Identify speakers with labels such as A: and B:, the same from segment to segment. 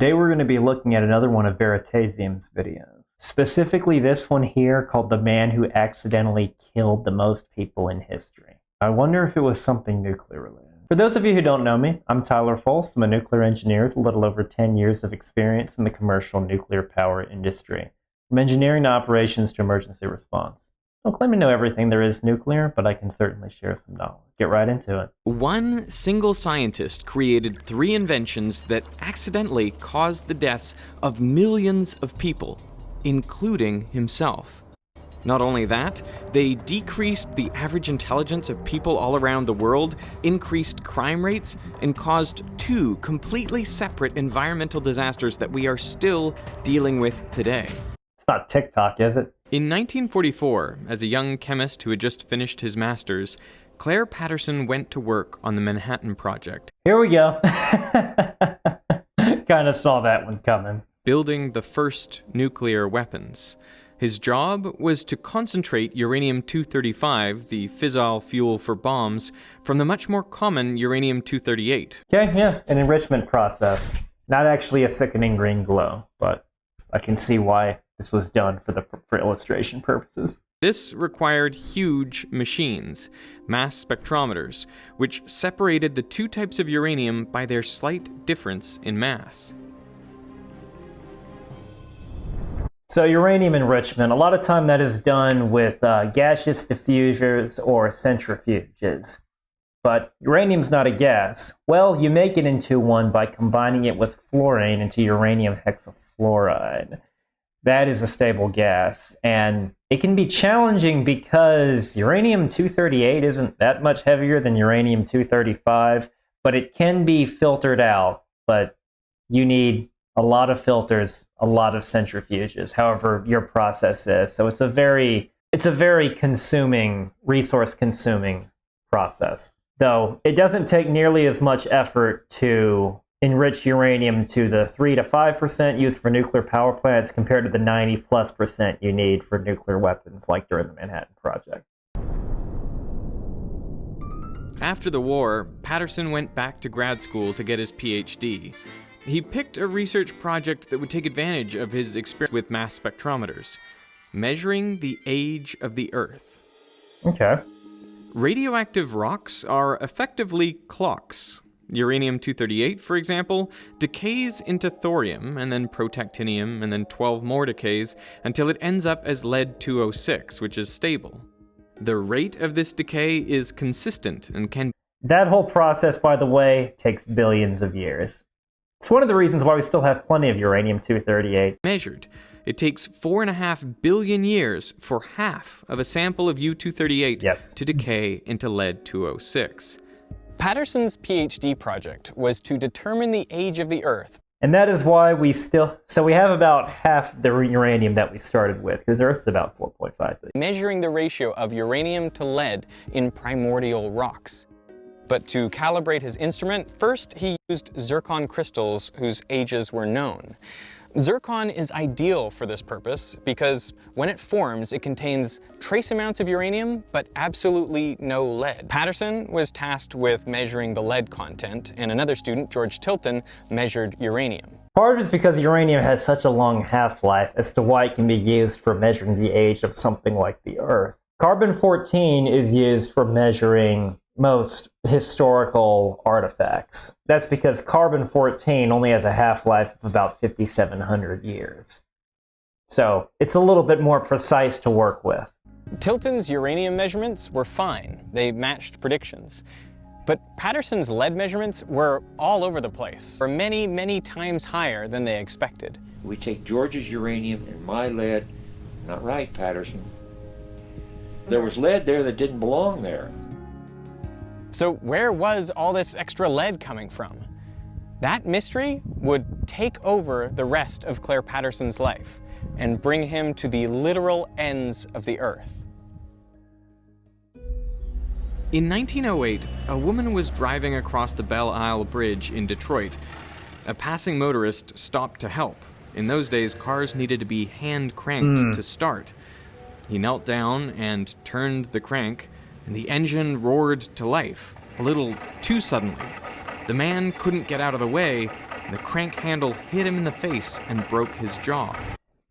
A: Today we're going to be looking at another one of Veritasium's videos. Specifically this one here called The Man Who Accidentally Killed the Most People in History. I wonder if it was something nuclear related. For those of you who don't know me, I'm Tyler Folse. I'm a nuclear engineer with a little over 10 years of experience in the commercial nuclear power industry. From engineering to operations to emergency response. I don't claim to know everything there is nuclear, but I can certainly share some knowledge. Get right into it.
B: One single scientist created 3 inventions that accidentally caused the deaths of millions of people, including himself. Not only that, they decreased the average intelligence of people all around the world, increased crime rates, and caused 2 completely separate environmental disasters that we are still dealing with today.
A: It's not TikTok, is it?
B: In 1944, as a young chemist who had just finished his master's, Claire Patterson went to work on the Manhattan Project.
A: Here we go. Kind of saw that one coming.
B: Building the first nuclear weapons. His job was to concentrate uranium-235, the fissile fuel for bombs, from the much more common uranium-238.
A: Okay, yeah, an enrichment process. Not actually a sickening green glow, but I can see why this was done for illustration purposes.
B: This required huge machines, mass spectrometers, which separated the 2 types of uranium by their slight difference in mass.
A: So uranium enrichment, a lot of time that is done with gaseous diffusers or centrifuges. But uranium's not a gas. Well, you make it into one by combining it with fluorine into uranium hexafluoride. That is a stable gas, and it can be challenging because uranium-238 isn't that much heavier than uranium-235, but it can be filtered out, but you need a lot of filters, a lot of centrifuges, however your process is. So it's a very consuming, resource-consuming process. Though it doesn't take nearly as much effort to enrich uranium to the 3 to 5% used for nuclear power plants compared to the 90+% you need for nuclear weapons like during the Manhattan Project.
B: After the war, Patterson went back to grad school to get his PhD. He picked a research project that would take advantage of his experience with mass spectrometers, measuring the age of the Earth.
A: Okay.
B: Radioactive rocks are effectively clocks. Uranium-238, for example, decays into thorium, and then protactinium, and then 12 more decays, until it ends up as lead-206, which is stable. The rate of this decay is consistent and can...
A: That whole process, by the way, takes billions of years. It's one of the reasons why we still have plenty of uranium-238.
B: Measured. It takes 4.5 billion years for half of a sample of U-238 to decay into lead-206.
C: Patterson's PhD project was to determine the age of the Earth.
A: And that is why we have about half the uranium that we started with, because Earth's about 4.5 billion.
C: Measuring the ratio of uranium to lead in primordial rocks. But to calibrate his instrument, first he used zircon crystals whose ages were known. Zircon is ideal for this purpose because when it forms, it contains trace amounts of uranium, but absolutely no lead. Patterson was tasked with measuring the lead content, and another student, George Tilton, measured uranium.
A: Part of it is because uranium has such a long half-life as to why it can be used for measuring the age of something like the Earth. Carbon-14 is used for measuring most historical artifacts. That's because carbon-14 only has a half-life of about 5,700 years. So it's a little bit more precise to work with.
C: Tilton's uranium measurements were fine. They matched predictions. But Patterson's lead measurements were all over the place, were many, many times higher than they expected.
D: We take George's uranium and my lead. Not right, Patterson. There was lead there that didn't belong there.
C: So where was all this extra lead coming from? That mystery would take over the rest of Claire Patterson's life and bring him to the literal ends of the Earth.
B: In 1908, a woman was driving across the Belle Isle Bridge in Detroit. A passing motorist stopped to help. In those days, cars needed to be hand-cranked to start. He knelt down and turned the crank, and the engine roared to life, a little too suddenly. The man couldn't get out of the way, The crank handle hit him in the face and broke his jaw.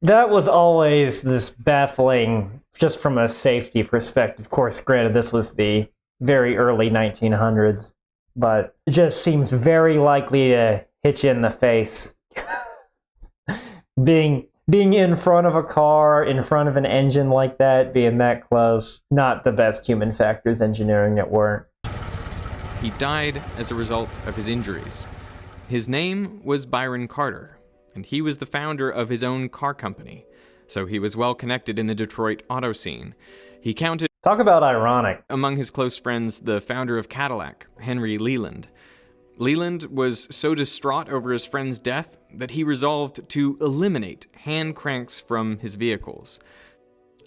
A: That was always this baffling, just from a safety perspective. Of course, granted, this was the very early 1900s, but it just seems very likely to hit you in the face. being in front of a car, in front of an engine like that, being that close, not the best human factors engineering at work.
B: He died as a result of his injuries. His name was Byron Carter, and he was the founder of his own car company, so he was well connected in the Detroit auto scene. He counted,
A: Talk about ironic,
B: among his close friends, the founder of Cadillac, Henry Leland. Leland was so distraught over his friend's death that he resolved to eliminate hand cranks from his vehicles.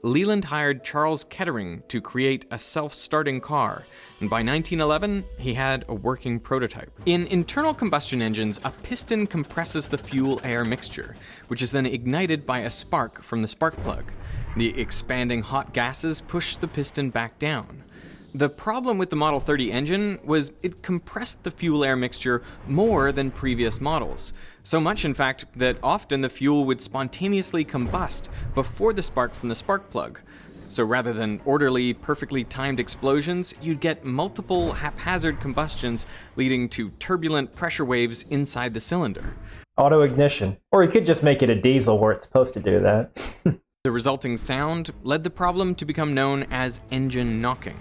B: Leland hired Charles Kettering to create a self-starting car, and by 1911, he had a working prototype. In internal combustion engines, a piston compresses the fuel-air mixture, which is then ignited by a spark from the spark plug. The expanding hot gases push the piston back down. The problem with the Model 30 engine was it compressed the fuel-air mixture more than previous models. So much, in fact, that often the fuel would spontaneously combust before the spark from the spark plug. So rather than orderly, perfectly timed explosions, you'd get multiple haphazard combustions leading to turbulent pressure waves inside the cylinder.
A: auto ignition. Or you could just make it a diesel where it's supposed to do that.
B: The resulting sound led the problem to become known as engine knocking.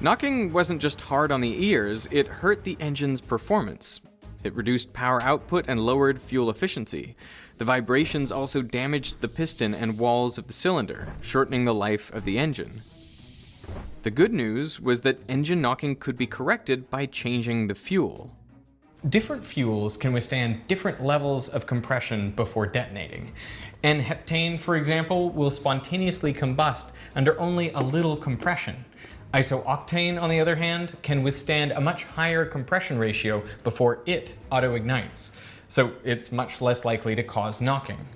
B: Knocking wasn't just hard on the ears, it hurt the engine's performance. It reduced power output and lowered fuel efficiency. The vibrations also damaged the piston and walls of the cylinder, shortening the life of the engine. The good news was that engine knocking could be corrected by changing the fuel. Different fuels can withstand different levels of compression before detonating. N-heptane, for example, will spontaneously combust under only a little compression. Isooctane, on the other hand, can withstand a much higher compression ratio before it auto-ignites, so it's much less likely to cause knocking.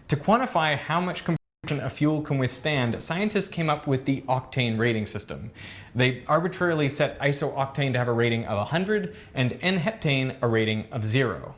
B: To quantify how much compression a fuel can withstand, scientists came up with the octane rating system. They arbitrarily set isooctane to have a rating of 100 and N-heptane a rating of 0.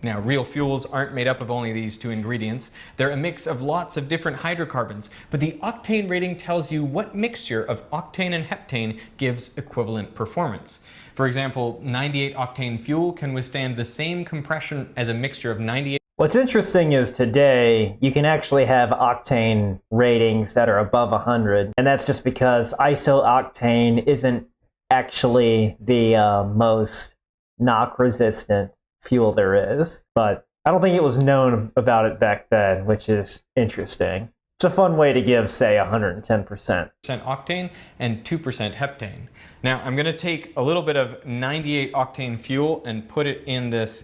B: Now, real fuels aren't made up of only these two ingredients. They're a mix of lots of different hydrocarbons, but the octane rating tells you what mixture of octane and heptane gives equivalent performance. For example, 98 octane fuel can withstand the same compression as a mixture of 98.
A: What's interesting is today you can actually have octane ratings that are above 100, and that's just because isooctane isn't actually the most knock resistant fuel there is, but I don't think it was known about it back then, which is interesting. It's a fun way to give, say, 110%
B: octane and 2% heptane. Now, I'm going to take a little bit of 98 octane fuel and put it in this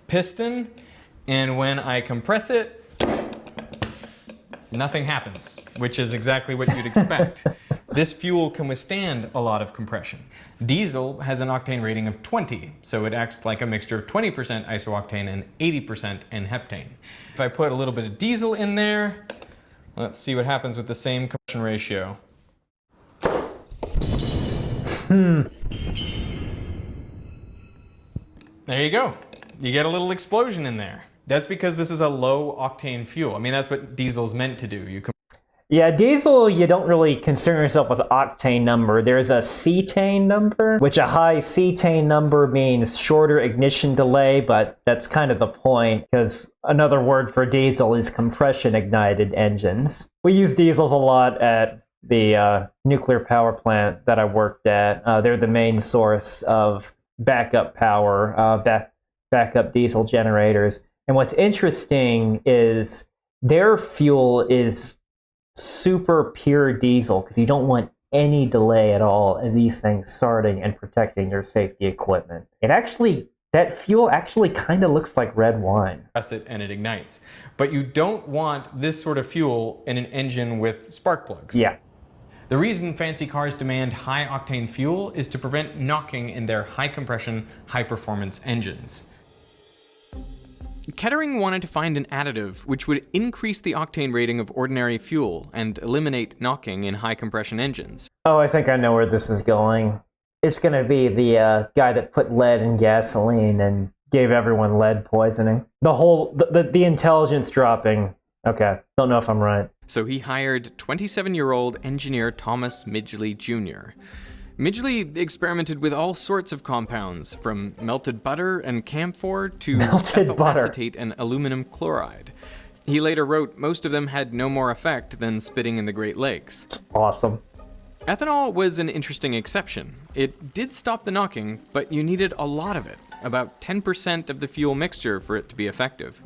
B: piston, and when I compress it, nothing happens, which is exactly what you'd expect. This fuel can withstand a lot of compression. Diesel has an octane rating of 20, so it acts like a mixture of 20% isooctane and 80% N-heptane. If I put a little bit of diesel in there, let's see what happens with the same compression ratio. There you go. You get a little explosion in there. That's because this is a low octane fuel. I mean, that's what diesel's meant to do.
A: Yeah, diesel, you don't really concern yourself with the octane number. There's a cetane number, which a high cetane number means shorter ignition delay, but that's kind of the point, because another word for diesel is compression-ignited engines. We use diesels a lot at the nuclear power plant that I worked at. They're the main source of backup power, backup diesel generators. And what's interesting is their fuel is super pure diesel because you don't want any delay at all in these things starting and protecting your safety equipment. That fuel actually kind of looks like red wine.
B: Press it and it ignites. But you don't want this sort of fuel in an engine with spark plugs.
A: Yeah.
B: The reason fancy cars demand high octane fuel is to prevent knocking in their high compression, high performance engines. Kettering wanted to find an additive which would increase the octane rating of ordinary fuel and eliminate knocking in high compression engines.
A: Oh, I think I know where this is going. It's going to be the guy that put lead in gasoline and gave everyone lead poisoning. The intelligence dropping. Okay, don't know if I'm right.
B: So he hired 27-year-old engineer Thomas Midgley Jr. Midgley experimented with all sorts of compounds, from melted butter and camphor to ethyl acetate and aluminum chloride. He later wrote most of them had no more effect than spitting in the Great Lakes.
A: Awesome.
B: Ethanol was an interesting exception. It did stop the knocking, but you needed a lot of it, about 10% of the fuel mixture for it to be effective.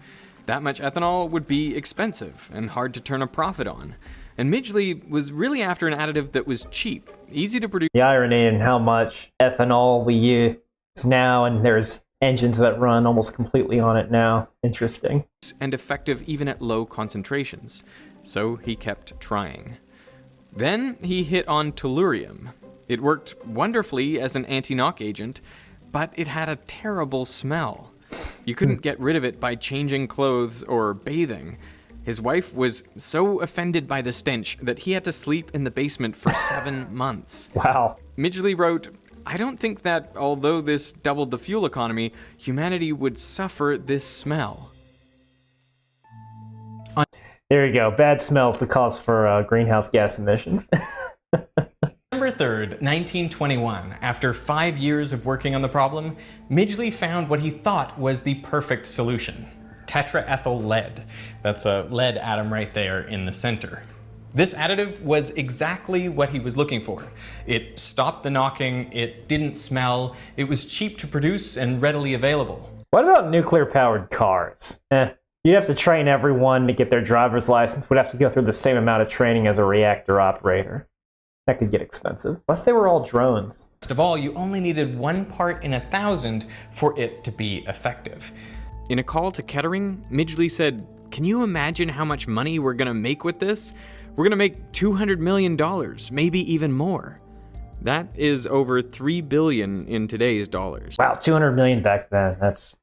B: That much ethanol would be expensive and hard to turn a profit on. And Midgley was really after an additive that was cheap, easy to produce.
A: The irony in how much ethanol we use now, and there's engines that run almost completely on it now. Interesting.
B: And effective even at low concentrations. So he kept trying. Then he hit on tellurium. It worked wonderfully as an anti-knock agent, but it had a terrible smell. You couldn't get rid of it by changing clothes or bathing. His wife was so offended by the stench that he had to sleep in the basement for 7 months.
A: Wow.
B: Midgley wrote, "I don't think that, although this doubled the fuel economy, humanity would suffer this smell."
A: There you go. Bad smells the cause for greenhouse gas emissions.
E: December 3rd, 1921, after 5 years of working on the problem, Midgley found what he thought was the perfect solution: tetraethyl lead. That's a lead atom right there in the center. This additive was exactly what he was looking for. It stopped the knocking, it didn't smell, it was cheap to produce and readily available.
A: What about nuclear-powered cars? You'd have to train everyone to get their driver's license. Would have to go through the same amount of training as a reactor operator. That could get expensive. Unless they were all drones.
E: First of all, you only needed 1 part in 1,000 for it to be effective.
B: In a call to Kettering, Midgley said, "Can you imagine how much money we're gonna make with this? We're gonna make $200 million, maybe even more." That is over $3 billion in today's dollars.
A: Wow, 200 million back then. That's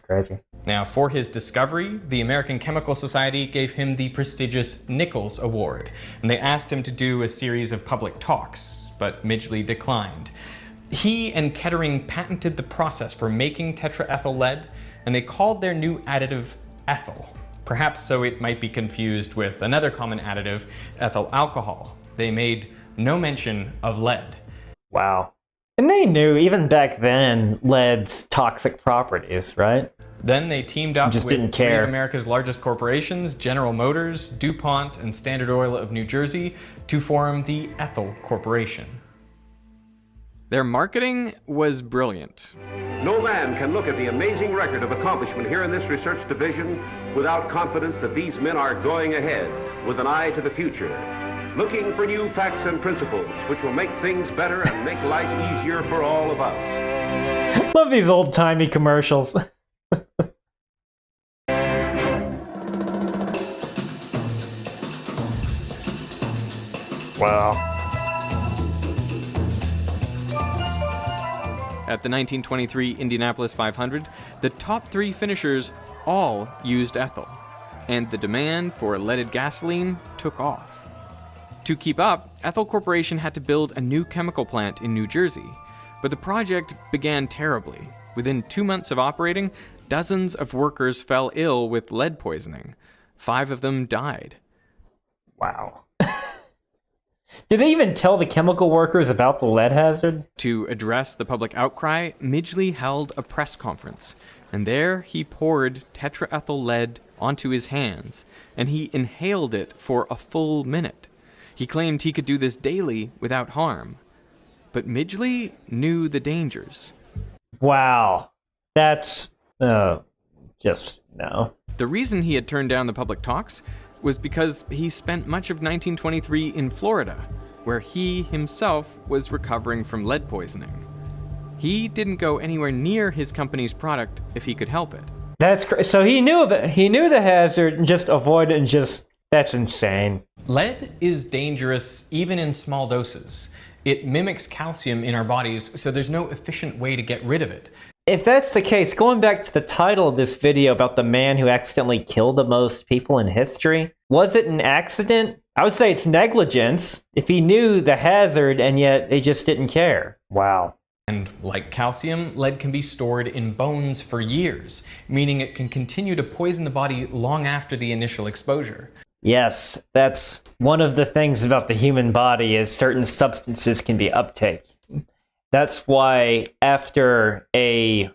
A: crazy.
E: Now, for his discovery, the American Chemical Society gave him the prestigious Nichols Award, and they asked him to do a series of public talks, but Midgley declined. He and Kettering patented the process for making tetraethyl lead, and they called their new additive ethyl, perhaps so it might be confused with another common additive, ethyl alcohol. They made no mention of lead.
A: Wow. And they knew, even back then, lead's toxic properties, right?
E: Then they teamed up
A: Just
E: with
A: didn't
E: three
A: care.
E: of America's largest corporations, General Motors, DuPont, and Standard Oil of New Jersey, to form the Ethyl Corporation.
B: Their marketing was brilliant.
F: No man can look at the amazing record of accomplishment here in this research division without confidence that these men are going ahead with an eye to the future, looking for new facts and principles which will make things better and make life easier for all of us.
A: Love these old-timey commercials. Wow.
B: At the 1923 Indianapolis 500, the top 3 finishers all used ethyl, and the demand for leaded gasoline took off. To keep up, Ethyl Corporation had to build a new chemical plant in New Jersey, but the project began terribly. Within 2 months of operating, dozens of workers fell ill with lead poisoning. 5 of them died.
A: Wow. Did they even tell the chemical workers about the lead hazard?
B: To address the public outcry, Midgley held a press conference, and there he poured tetraethyl lead onto his hands, and he inhaled it for a full minute. He claimed he could do this daily without harm. But Midgley knew the dangers.
A: Wow. That's... just no.
B: The reason he had turned down the public talks was because he spent much of 1923 in Florida, where he himself was recovering from lead poisoning. He didn't go anywhere near his company's product if he could help it.
A: That's so he knew the hazard and just avoided it, and just... That's insane.
E: Lead is dangerous even in small doses. It mimics calcium in our bodies, so there's no efficient way to get rid of it.
A: If that's the case, going back to the title of this video about the man who accidentally killed the most people in history, was it an accident? I would say it's negligence if he knew the hazard and yet they just didn't care. Wow.
E: And like calcium, lead can be stored in bones for years, meaning it can continue to poison the body long after the initial exposure.
A: Yes, that's one of the things about the human body is certain substances can be uptaken. That's why after a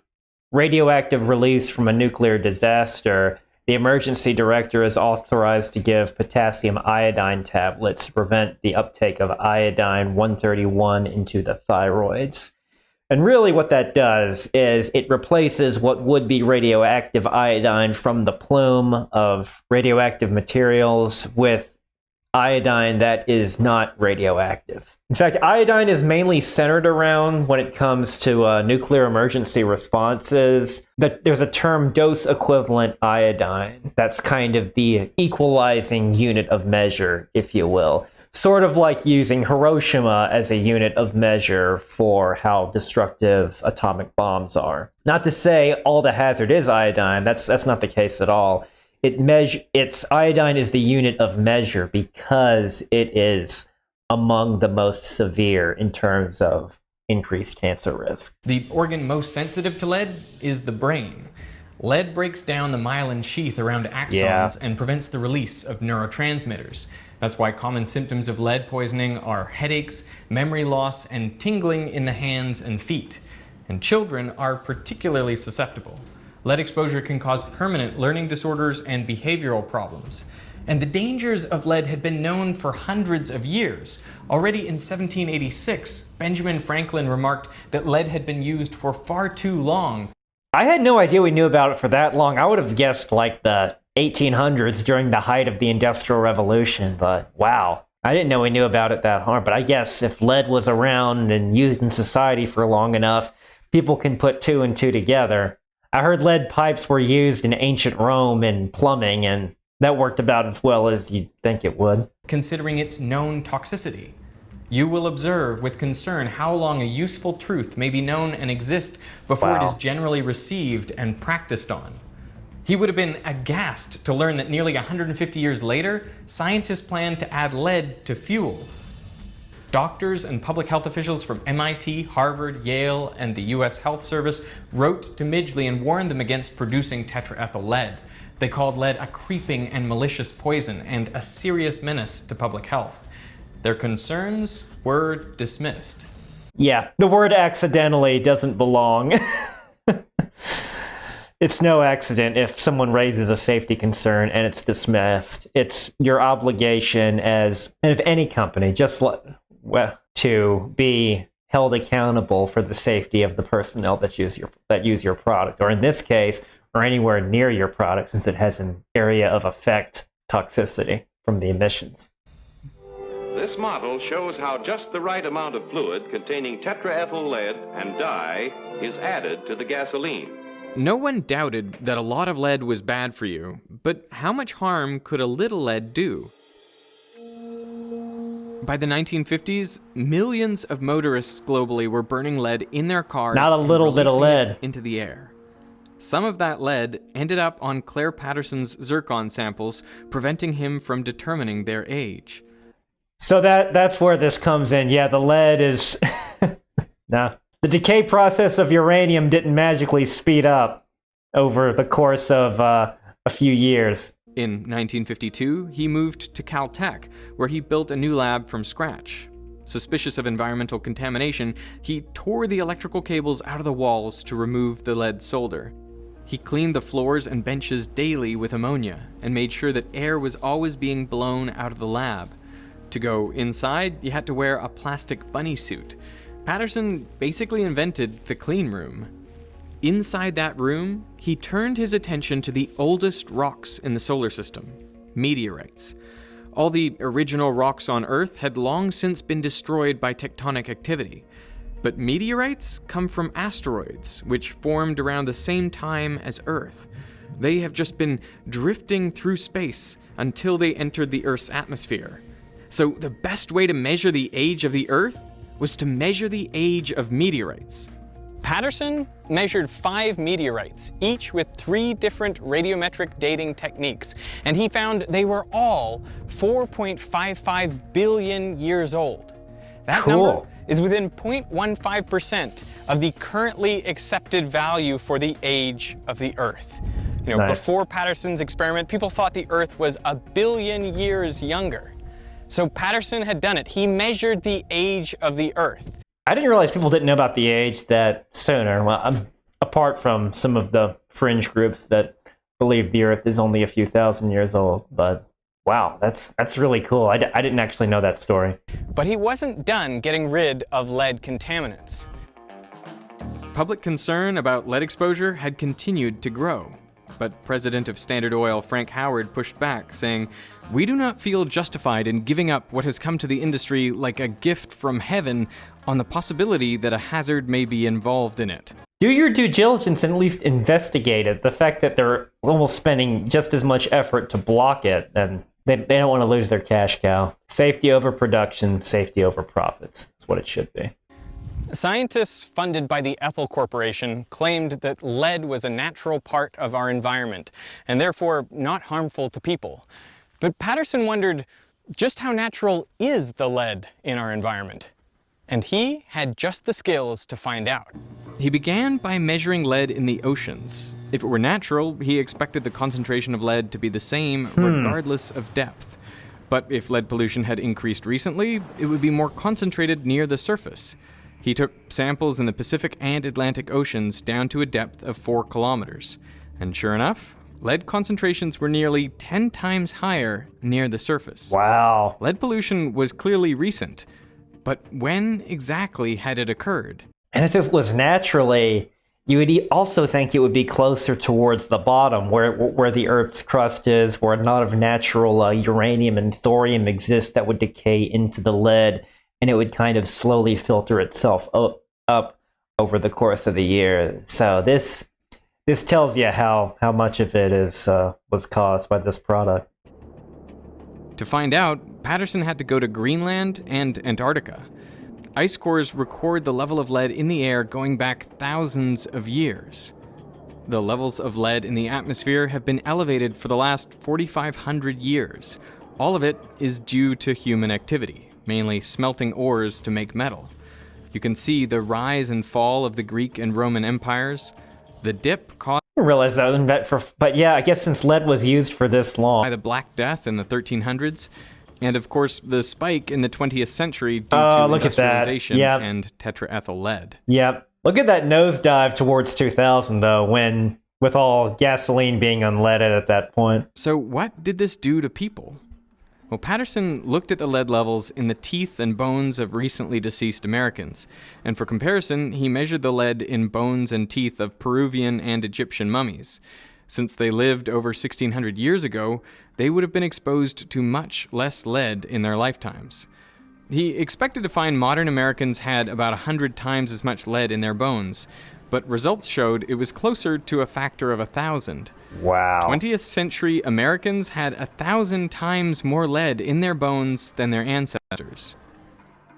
A: radioactive release from a nuclear disaster, the emergency director is authorized to give potassium iodine tablets to prevent the uptake of iodine-131 into the thyroids. And really what that does is it replaces what would be radioactive iodine from the plume of radioactive materials with iodine that is not radioactive. In fact, iodine is mainly centered around, when it comes to nuclear emergency responses, that there's a term dose equivalent iodine. That's kind of the equalizing unit of measure, if you will. Sort of like using Hiroshima as a unit of measure for how destructive atomic bombs are. Not to say all the hazard is iodine, that's not the case at all. Its iodine is the unit of measure because it is among the most severe in terms of increased cancer risk.
E: The organ most sensitive to lead is the brain. Lead breaks down the myelin sheath around axons and prevents the release of neurotransmitters. That's why common symptoms of lead poisoning are headaches, memory loss, and tingling in the hands and feet. And children are particularly susceptible. Lead exposure can cause permanent learning disorders and behavioral problems. And the dangers of lead had been known for hundreds of years. Already in 1786, Benjamin Franklin remarked that lead had been used for far too long.
A: I had no idea we knew about it for that long. I would have guessed like the 1800s during the height of the Industrial Revolution, but wow. I didn't know we knew about it that hard, but I guess if lead was around and used in society for long enough, people can put two and two together. I heard lead pipes were used in ancient Rome in plumbing, and that worked about as well as you'd think it would.
E: Considering its known toxicity, you will observe with concern how long a useful truth may be known and exist before it is generally received and practiced on. He would have been aghast to learn that nearly 150 years later, scientists planned to add lead to fuel. Doctors and public health officials from MIT, Harvard, Yale, and the US Health Service wrote to Midgley and warned them against producing tetraethyl lead. They called lead a creeping and malicious poison and a serious menace to public health. Their concerns were dismissed.
A: Yeah, the word accidentally doesn't belong. It's no accident if someone raises a safety concern and it's dismissed. It's your obligation as, and if any company, to be held accountable for the safety of the personnel that use your product, or in this case, or anywhere near your product, since it has an area of effect toxicity from the emissions.
F: This model shows how just the right amount of fluid containing tetraethyl lead and dye is added to the gasoline.
B: No one doubted that a lot of lead was bad for you, but how much harm could a little lead do? By the 1950s, millions of motorists globally were burning lead in their cars.
A: Not a little bit of lead.
B: Into the air. Some of that lead ended up on Claire Patterson's zircon samples, preventing him from determining their age.
A: So that's where this comes in. Yeah, the lead is... nah. The decay process of uranium didn't magically speed up over the course of a few years.
B: In 1952, he moved to Caltech, where he built a new lab from scratch. Suspicious of environmental contamination, he tore the electrical cables out of the walls to remove the lead solder. He cleaned the floors and benches daily with ammonia and made sure that air was always being blown out of the lab. To go inside, you had to wear a plastic bunny suit. Patterson basically invented the clean room. Inside that room, he turned his attention to the oldest rocks in the solar system, meteorites. All the original rocks on Earth had long since been destroyed by tectonic activity. But meteorites come from asteroids, which formed around the same time as Earth. They have just been drifting through space until they entered the Earth's atmosphere. So the best way to measure the age of the Earth was to measure the age of meteorites.
C: Patterson measured 5 meteorites, each with 3 different radiometric dating techniques, and he found they were all 4.55 billion years old. That
A: Cool.
C: number is within 0.15% of the currently accepted value for the age of the Earth. You know,
A: Nice.
C: before Patterson's experiment, people thought the Earth was 1 billion years younger. So Patterson had done it. He measured the age of the Earth.
A: I didn't realize people didn't know about the age that sooner. Well, apart from some of the fringe groups that believe the Earth is only a few thousand years old. But wow, that's really cool. I didn't actually know that story.
C: But he wasn't done getting rid of lead contaminants.
B: Public concern about lead exposure had continued to grow. But President of Standard Oil Frank Howard pushed back, saying, "We do not feel justified in giving up what has come to the industry like a gift from heaven on the possibility that a hazard may be involved in it."
A: Do your due diligence and at least investigate it. The fact that they're almost spending just as much effort to block it, and they don't want to lose their cash cow. Safety over production, safety over profits. That's what it should be.
C: Scientists funded by the Ethel Corporation claimed that lead was a natural part of our environment and therefore not harmful to people. But Patterson wondered, just how natural is the lead in our environment? And he had just the skills to find out.
B: He began by measuring lead in the oceans. If it were natural, he expected the concentration of lead to be the same regardless of depth. But if lead pollution had increased recently, it would be more concentrated near the surface. He took samples in the Pacific and Atlantic Oceans down to a depth of 4 kilometers. And sure enough, lead concentrations were nearly 10 times higher near the surface.
A: Wow.
B: Lead pollution was clearly recent, but when exactly had it occurred?
A: And if it was naturally, you would also think it would be closer towards the bottom, where the Earth's crust is, where a lot of natural uranium and thorium exist that would decay into the lead, and it would kind of slowly filter itself up over the course of the year. So this tells you how much of it was caused by this product.
B: To find out, Patterson had to go to Greenland and Antarctica. Ice cores record the level of lead in the air going back thousands of years. The levels of lead in the atmosphere have been elevated for the last 4,500 years. All of it is due to human activity, mainly smelting ores to make metal. You can see the rise and fall of the Greek and Roman empires. The dip caused
A: I didn't realize that, but yeah, I guess since lead was used for this long.
B: by the Black Death in the 1300s, and of course the spike in the 20th century due
A: Oh,
B: to
A: look at that.
B: industrialization
A: Yep.
B: and tetraethyl lead.
A: Yep. Look at that nosedive towards 2000, though, with all gasoline being unleaded at that point.
B: So what did this do to people? Well, Patterson looked at the lead levels in the teeth and bones of recently deceased Americans, and for comparison, he measured the lead in bones and teeth of Peruvian and Egyptian mummies. Since they lived over 1,600 years ago, they would have been exposed to much less lead in their lifetimes. He expected to find modern Americans had about 100 times as much lead in their bones, but results showed it was closer to a factor of 1,000.
A: Wow.
B: 20th century Americans had 1,000 times more lead in their bones than their ancestors.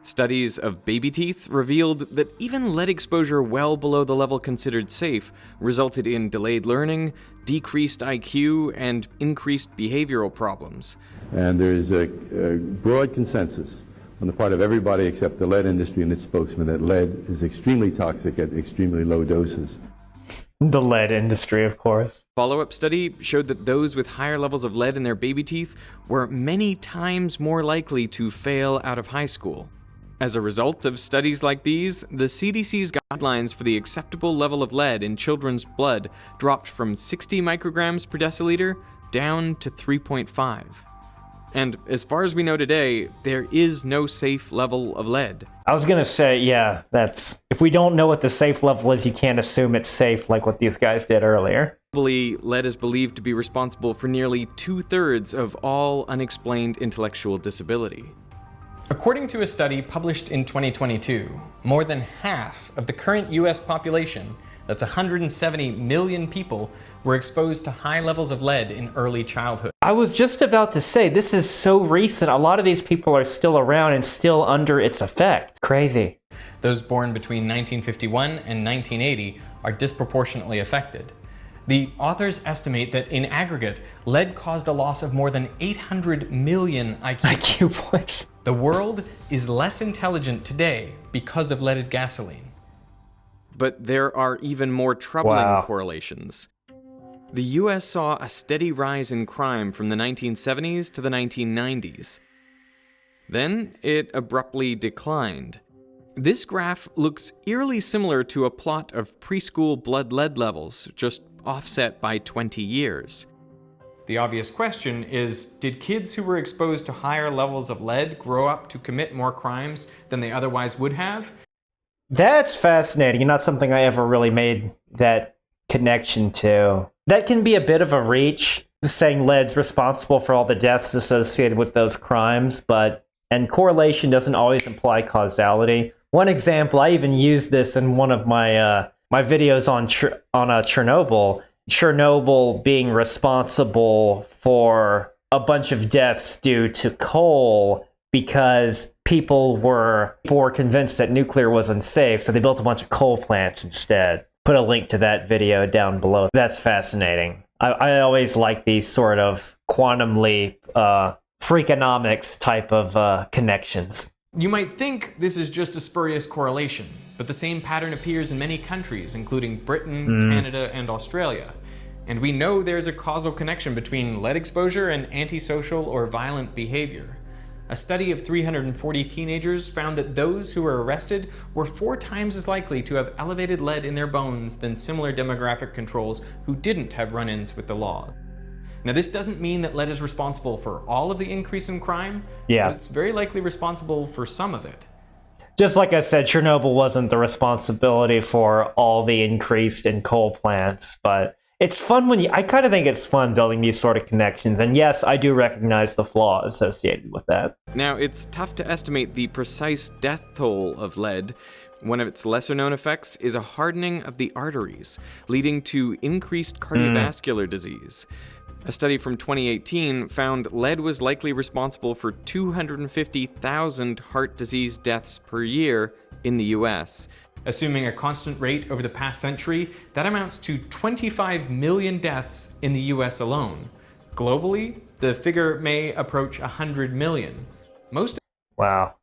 B: Studies of baby teeth revealed that even lead exposure well below the level considered safe resulted in delayed learning, decreased IQ, and increased behavioral problems.
G: And there is a broad consensus on the part of everybody except the lead industry and its spokesman that lead is extremely toxic at extremely low doses.
A: The lead industry, of course.
B: Follow-up study showed that those with higher levels of lead in their baby teeth were many times more likely to fail out of high school. As a result of studies like these, the CDC's guidelines for the acceptable level of lead in children's blood dropped from 60 micrograms per deciliter down to 3.5. And as far as we know today, there is no safe level of lead.
A: I was gonna say, yeah, if we don't know what the safe level is, you can't assume it's safe like what these guys did earlier.
B: Globally, lead is believed to be responsible for nearly 2/3 of all unexplained intellectual disability.
E: According to a study published in 2022, more than half of the current US population, that's 170 million people, were exposed to high levels of lead in early childhood.
A: I was just about to say, this is so recent. A lot of these people are still around and still under its effect. Crazy.
E: Those born between 1951 and 1980 are disproportionately affected. The authors estimate that in aggregate, lead caused a loss of more than 800 million IQ
A: points.
E: The world is less intelligent today because of leaded gasoline.
B: But there are even more troubling correlations. The US saw a steady rise in crime from the 1970s to the 1990s. Then it abruptly declined. This graph looks eerily similar to a plot of preschool blood lead levels, just offset by 20 years.
E: The obvious question is, did kids who were exposed to higher levels of lead grow up to commit more crimes than they otherwise would have?
A: That's fascinating, and not something I ever really made that connection to. That can be a bit of a reach, saying lead's responsible for all the deaths associated with those crimes, and correlation doesn't always imply causality. One example, I even used this in one of my my videos on Chernobyl. Chernobyl being responsible for a bunch of deaths due to coal because people were convinced that nuclear was unsafe, so they built a bunch of coal plants instead. Put a link to that video down below. That's fascinating. I always like these sort of quantum leap, freakonomics type of connections.
E: You might think this is just a spurious correlation, but the same pattern appears in many countries, including Britain, Canada, and Australia. And we know there's a causal connection between lead exposure and antisocial or violent behavior. A study of 340 teenagers found that those who were arrested were 4 times as likely to have elevated lead in their bones than similar demographic controls who didn't have run-ins with the law. Now, this doesn't mean that lead is responsible for all of the increase in crime, but it's very likely responsible for some of it.
A: Just like I said, Chernobyl wasn't the responsibility for all the increase in coal plants, but it's fun I kind of think it's fun building these sort of connections, and yes, I do recognize the flaw associated with that.
B: Now, it's tough to estimate the precise death toll of lead. One of its lesser-known effects is a hardening of the arteries, leading to increased cardiovascular disease. A study from 2018 found lead was likely responsible for 250,000 heart disease deaths per year in the US.
E: Assuming a constant rate over the past century, that amounts to 25 million deaths in the US alone. Globally, the figure may approach 100 million.
A: Wow.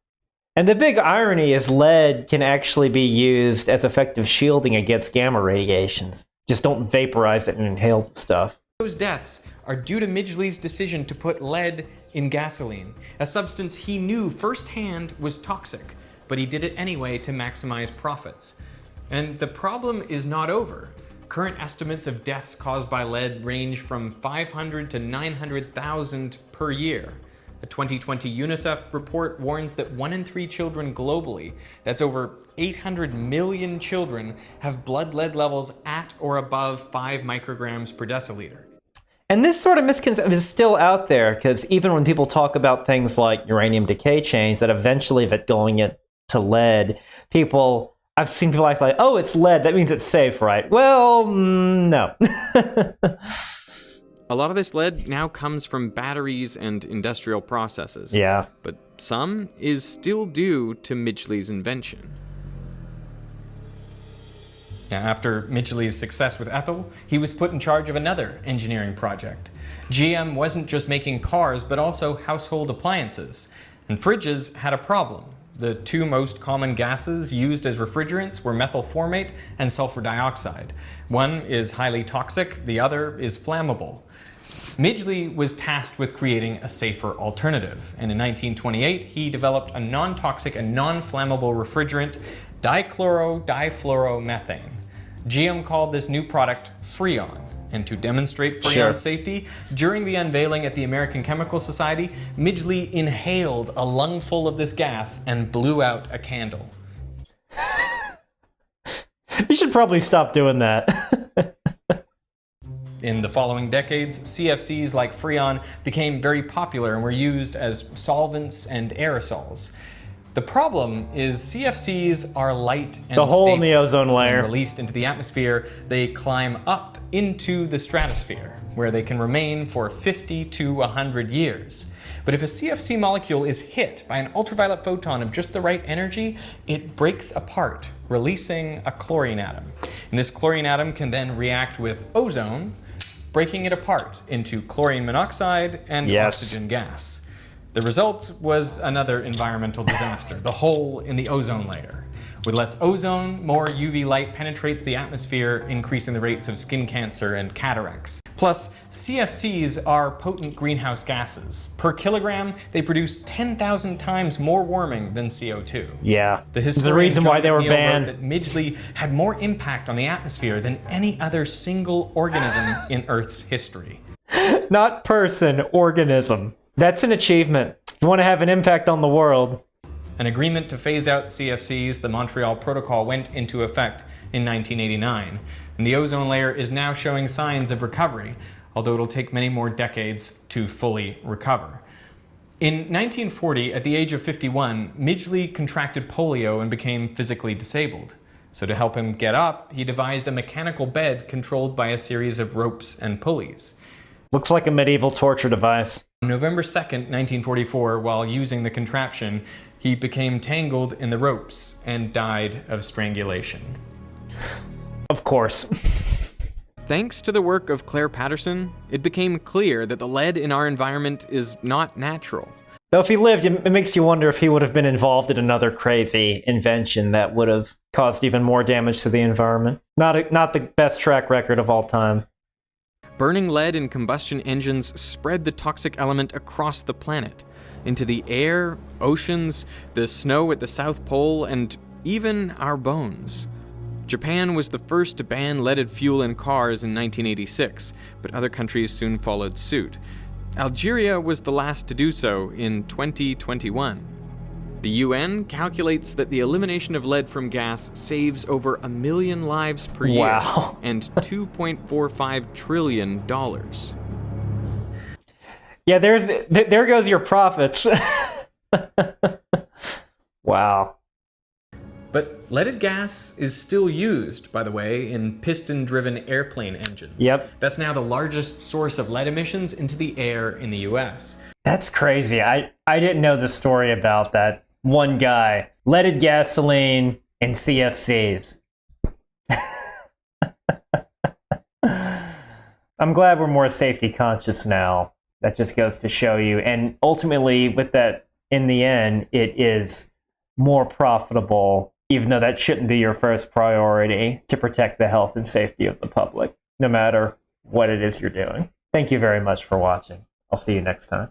A: And the big irony is lead can actually be used as effective shielding against gamma radiations. Just don't vaporize it and inhale the stuff.
E: Those deaths are due to Midgley's decision to put lead in gasoline, a substance he knew firsthand was toxic, but he did it anyway to maximize profits. And the problem is not over. Current estimates of deaths caused by lead range from 500 to 900,000 per year. The 2020 UNICEF report warns that 1 in 3 children globally, that's over 800 million children, have blood lead levels at or above 5 micrograms per deciliter.
A: And this sort of misconception is still out there, because even when people talk about things like uranium decay chains that eventually end up going into lead, I've seen people act like, oh, it's lead, that means it's safe, right? Well, no.
B: A lot of this lead now comes from batteries and industrial processes.
A: Yeah.
B: But some is still due to Midgley's invention.
E: Now, after Midgley's success with ethyl, he was put in charge of another engineering project. GM wasn't just making cars, but also household appliances. And fridges had a problem. The 2 most common gases used as refrigerants were methyl formate and sulfur dioxide. One is highly toxic, the other is flammable. Midgley was tasked with creating a safer alternative, and in 1928 he developed a non-toxic and non-flammable refrigerant, dichloro-difluoromethane. GM called this new product Freon, and to demonstrate Freon's safety, during the unveiling at the American Chemical Society, Midgley inhaled a lungful of this gas and blew out a candle.
A: You should probably stop doing that.
E: In the following decades, CFCs like Freon became very popular and were used as solvents and aerosols. The problem is CFCs are light and
A: The hole in the
E: stable.
A: ozone layer.
E: When released into the atmosphere, they climb up into the stratosphere, where they can remain for 50 to 100 years. But if a CFC molecule is hit by an ultraviolet photon of just the right energy, it breaks apart, releasing a chlorine atom. And this chlorine atom can then react with ozone, breaking it apart into chlorine monoxide and oxygen gas. The result was another environmental disaster, the hole in the ozone layer. With less ozone, more UV light penetrates the atmosphere, increasing the rates of skin cancer and cataracts. Plus, CFCs are potent greenhouse gases. Per kilogram, they produce 10,000 times more warming than CO2.
A: Yeah,
E: There's
A: the reason why they were
E: Wrote
A: banned.
E: that Midgley had more impact on the atmosphere than any other single organism in Earth's history.
A: Not person, organism. That's an achievement. If you want to have an impact on the world.
E: An agreement to phase out CFCs, the Montreal Protocol, went into effect in 1989, and the ozone layer is now showing signs of recovery, although it'll take many more decades to fully recover. In 1940, at the age of 51, Midgley contracted polio and became physically disabled. So to help him get up, he devised a mechanical bed controlled by a series of ropes and pulleys.
A: Looks like a medieval torture device.
E: On November 2nd, 1944, while using the contraption, he became tangled in the ropes and died of strangulation.
A: Of course.
B: Thanks to the work of Claire Patterson, it became clear that the lead in our environment is not natural.
A: Though if he lived, it makes you wonder if he would have been involved in another crazy invention that would have caused even more damage to the environment. Not the best track record of all time.
B: Burning lead in combustion engines spread the toxic element across the planet, into the air, oceans, the snow at the South Pole, and even our bones. Japan was the first to ban leaded fuel in cars in 1986, but other countries soon followed suit. Algeria was the last to do so in 2021. The UN calculates that the elimination of lead from gas saves over 1 million lives per year and $2.45 trillion.
A: Yeah, there goes your profits. Wow.
E: But leaded gas is still used, by the way, in piston-driven airplane engines.
A: Yep.
E: That's now the largest source of lead emissions into the air in the US.
A: That's crazy. I didn't know the story about that. One guy, leaded gasoline and CFCs. I'm glad we're more safety conscious now. That just goes to show you. And ultimately, with that, in the end, it is more profitable, even though that shouldn't be your first priority, to protect the health and safety of the public, no matter what it is you're doing. Thank you very much for watching. I'll see you next time.